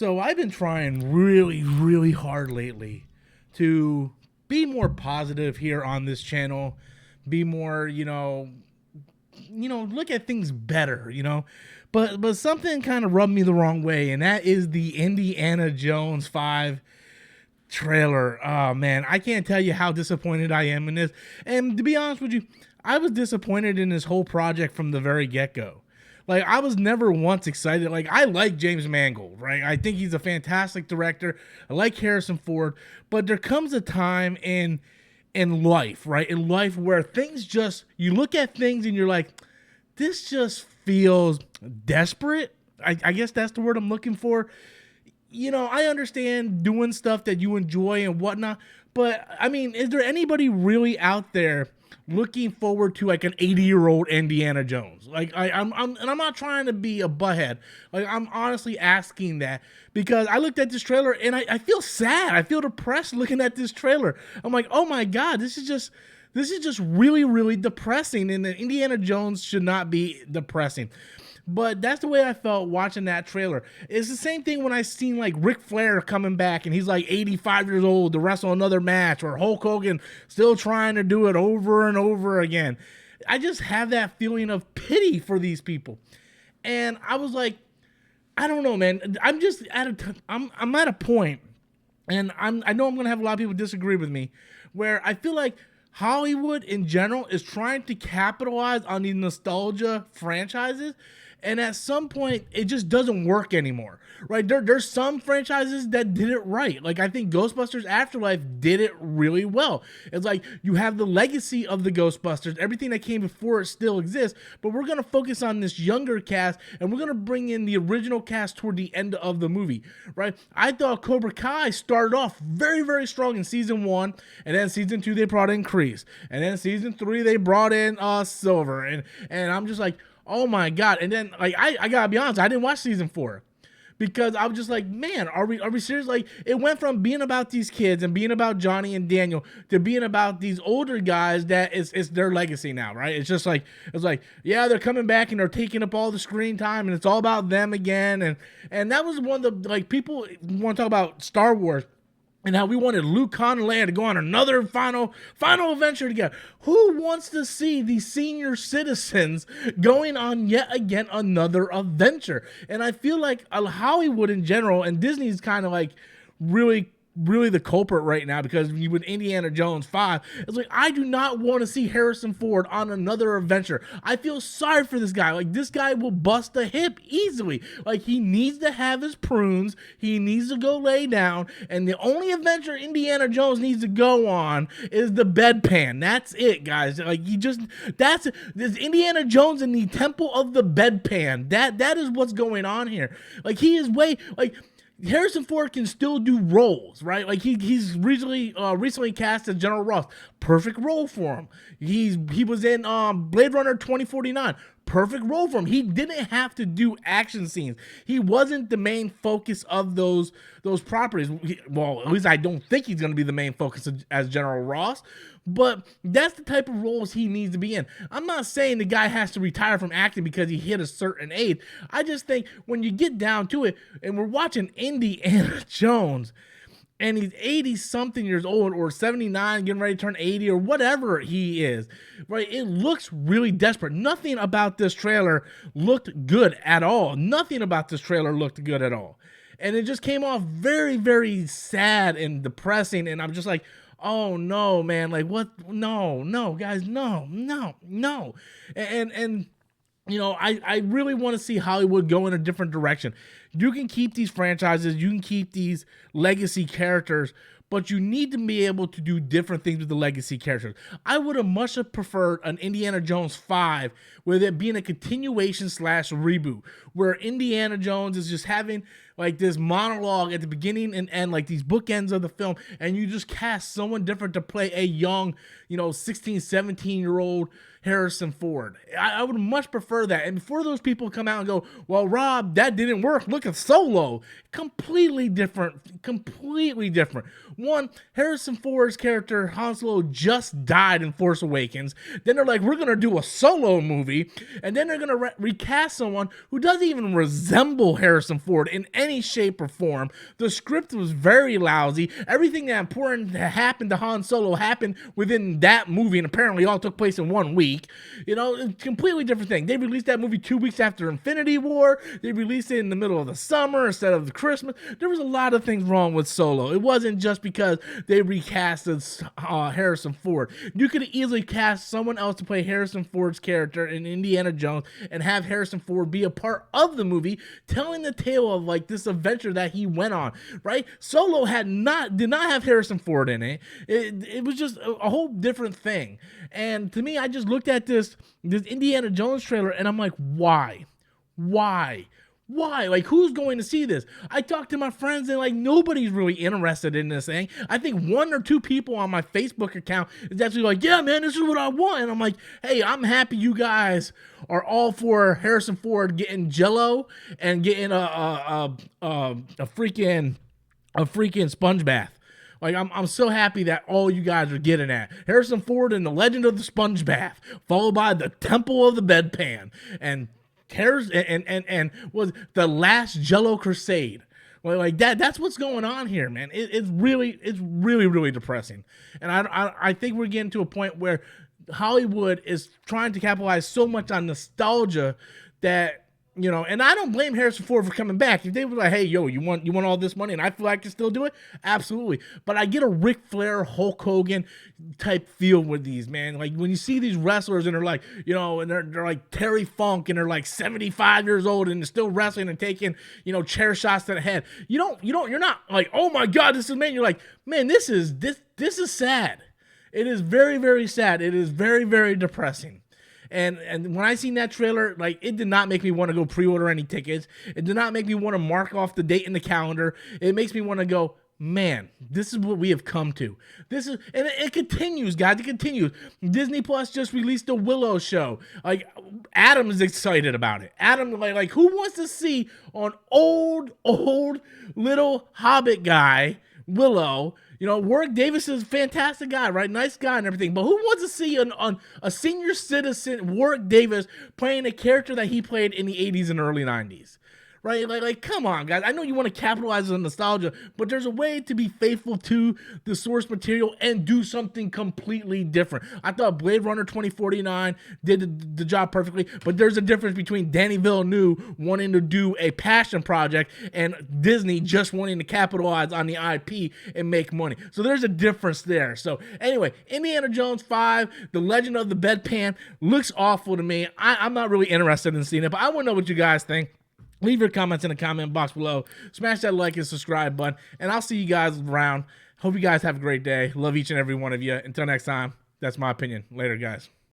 So I've been trying really, really hard lately to be more positive here on this channel, be more, look at things better, But something kind of rubbed me the wrong way, and that is the Indiana Jones 5 trailer. Oh man, I can't tell you how disappointed I am in this. And to be honest with you, I was disappointed in this whole project from the very get-go. Like, I was never once excited. Like, I like James Mangold, right? I think he's a fantastic director. I like Harrison Ford, but there comes a time in life, right? In life where things just, you look at things and you're like, this just feels desperate. I guess that's the word I'm looking for. I understand doing stuff that you enjoy and whatnot, but I mean, is there anybody really out there looking forward to like an 80-year-old Indiana Jones? Like I'm not trying to be a butthead. Like, I'm honestly asking that because I looked at this trailer and I feel sad. I feel depressed looking at this trailer. I'm like, oh my God, this is just really, really depressing. And the Indiana Jones should not be depressing. But that's the way I felt watching that trailer. It's the same thing when I seen like Ric Flair coming back and he's like 85 years old to wrestle another match, or Hulk Hogan still trying to do it over and over again. I just have that feeling of pity for these people. And I was like, I don't know, man. I'm just I'm at a point, and I know I'm gonna have a lot of people disagree with me, where I feel like Hollywood in general is trying to capitalize on these nostalgia franchises, and at some point it just doesn't work anymore, right? There's some franchises that did it right. Like, I think Ghostbusters Afterlife did it really well. It's like you have the legacy of the Ghostbusters, everything that came before it still exists, but we're gonna focus on this younger cast and we're gonna bring in the original cast toward the end of the movie, right? I thought Cobra Kai started off very, very strong in season 1, and then season 2 they brought in Kreese, and then season 3 they brought in Silver, and I'm just like, oh my God. And then, like, I gotta be honest, I didn't watch season 4 because I was just like, man, are we serious? Like, it went from being about these kids and being about Johnny and Daniel to being about these older guys that is their legacy now, right? It's like, yeah, they're coming back and they're taking up all the screen time and it's all about them again. And that was one of the, like, people want to talk about Star Wars and how we wanted Luke, Han, and Leia to go on another final adventure together. Who wants to see the senior citizens going on yet again another adventure? And I feel like Hollywood in general, and Disney's kind of like really the culprit right now, because with Indiana Jones 5, it's like, I do not want to see Harrison Ford on another adventure. I feel sorry for this guy. Like, this guy will bust a hip easily. Like, he needs to have his prunes. He needs to go lay down. And the only adventure Indiana Jones needs to go on is the bedpan. That's it, guys. Like, there's Indiana Jones in the temple of the bedpan. That is what's going on here. Like, he is Harrison Ford can still do roles, right? Like, he's recently cast as General Ross. Perfect role for him. He was in Blade Runner 2049. Perfect role for him. He didn't have to do action scenes. He wasn't the main focus of those properties. Well, at least I don't think he's going to be the main focus as General Ross. But that's the type of roles he needs to be in. I'm not saying the guy has to retire from acting because he hit a certain age. I just think when you get down to it, and we're watching Indiana Jones, and he's 80-something years old, or 79, getting ready to turn 80, or whatever he is, right? It looks really desperate. Nothing about this trailer looked good at all. Nothing about this trailer looked good at all. And it just came off very, very sad and depressing, and I'm just like, oh no, man, like, what? No, guys, no. And I really want to see Hollywood go in a different direction. You can keep these franchises, you can keep these legacy characters, but you need to be able to do different things with the legacy characters. I would have much preferred an Indiana Jones 5 with it being a continuation / reboot, where Indiana Jones is just having like this monologue at the beginning and end, like these bookends of the film, and you just cast someone different to play a young, 16, 17-year-old Harrison Ford. I would much prefer that. And before those people come out and go, well, Rob, that didn't work. look at Solo, completely different, completely different. One, Harrison Ford's character Han Solo just died in Force Awakens. Then they're like, we're gonna do a Solo movie, and then they're gonna recast someone who doesn't even resemble Harrison Ford in any shape or form. The script was very lousy. Everything that important that happened to Han Solo happened within that movie, and apparently all took place in 1 week. You know, completely different thing. They released that movie 2 weeks after Infinity War. They released it in the middle of the summer instead of the Christmas. There was a lot of things wrong with Solo. It wasn't just because they recasted Harrison Ford. You could easily cast someone else to play Harrison Ford's character in Indiana Jones and have Harrison Ford be a part of the movie, telling the tale of like this adventure that he went on. Right? Solo did not have Harrison Ford in it. It was just a whole different thing. And to me, I just looked at this Indiana Jones trailer and I'm like, why? Like, who's going to see this? I talked to my friends and like nobody's really interested in this thing. I think 1 or 2 people on my Facebook account is actually like, yeah, man, this is what I want. And I'm like, hey, I'm happy you guys are all for Harrison Ford getting Jello and getting a freaking sponge bath. Like, I'm so happy that all you guys are getting at. Harrison Ford and the Legend of the Sponge Bath, followed by the Temple of the Bedpan, and was the Last Jello Crusade. Like that's what's going on here, man. It's really depressing. And I think we're getting to a point where Hollywood is trying to capitalize so much on nostalgia that, you know, and I don't blame Harrison Ford for coming back. If they were like, hey, yo, you want all this money and I feel like I can still do it? Absolutely. But I get a Ric Flair, Hulk Hogan type feel with these, man. Like when you see these wrestlers and they're like, you know, and they're like Terry Funk and they're like 75 years old and they're still wrestling and taking, you know, chair shots to the head. You're not like, oh my God, this is man. You're like, man, this is sad. It is very, very sad. It is very, very depressing. And when I seen that trailer, like, it did not make me want to go pre-order any tickets. It did not make me want to mark off the date in the calendar. It makes me want to go, man, this is what we have come to. And it continues, guys. It continues. Disney Plus just released a Willow show. Like, Adam is excited about it. Adam, like who wants to see an old little Hobbit guy, Willow? You know, Warwick Davis is a fantastic guy, right? Nice guy and everything. But who wants to see a senior citizen, Warwick Davis, playing a character that he played in the 80s and early 90s? Right? Like, come on, guys. I know you want to capitalize on nostalgia, but there's a way to be faithful to the source material and do something completely different. I thought Blade Runner 2049 did the job perfectly, but there's a difference between Danny Villeneuve wanting to do a passion project and Disney just wanting to capitalize on the IP and make money. So there's a difference there. So anyway, Indiana Jones 5, The Legend of the Bedpan, looks awful to me. I'm not really interested in seeing it, but I want to know what you guys think. Leave your comments in the comment box below. Smash that like and subscribe button. And I'll see you guys around. Hope you guys have a great day. Love each and every one of you. Until next time, that's my opinion. Later, guys.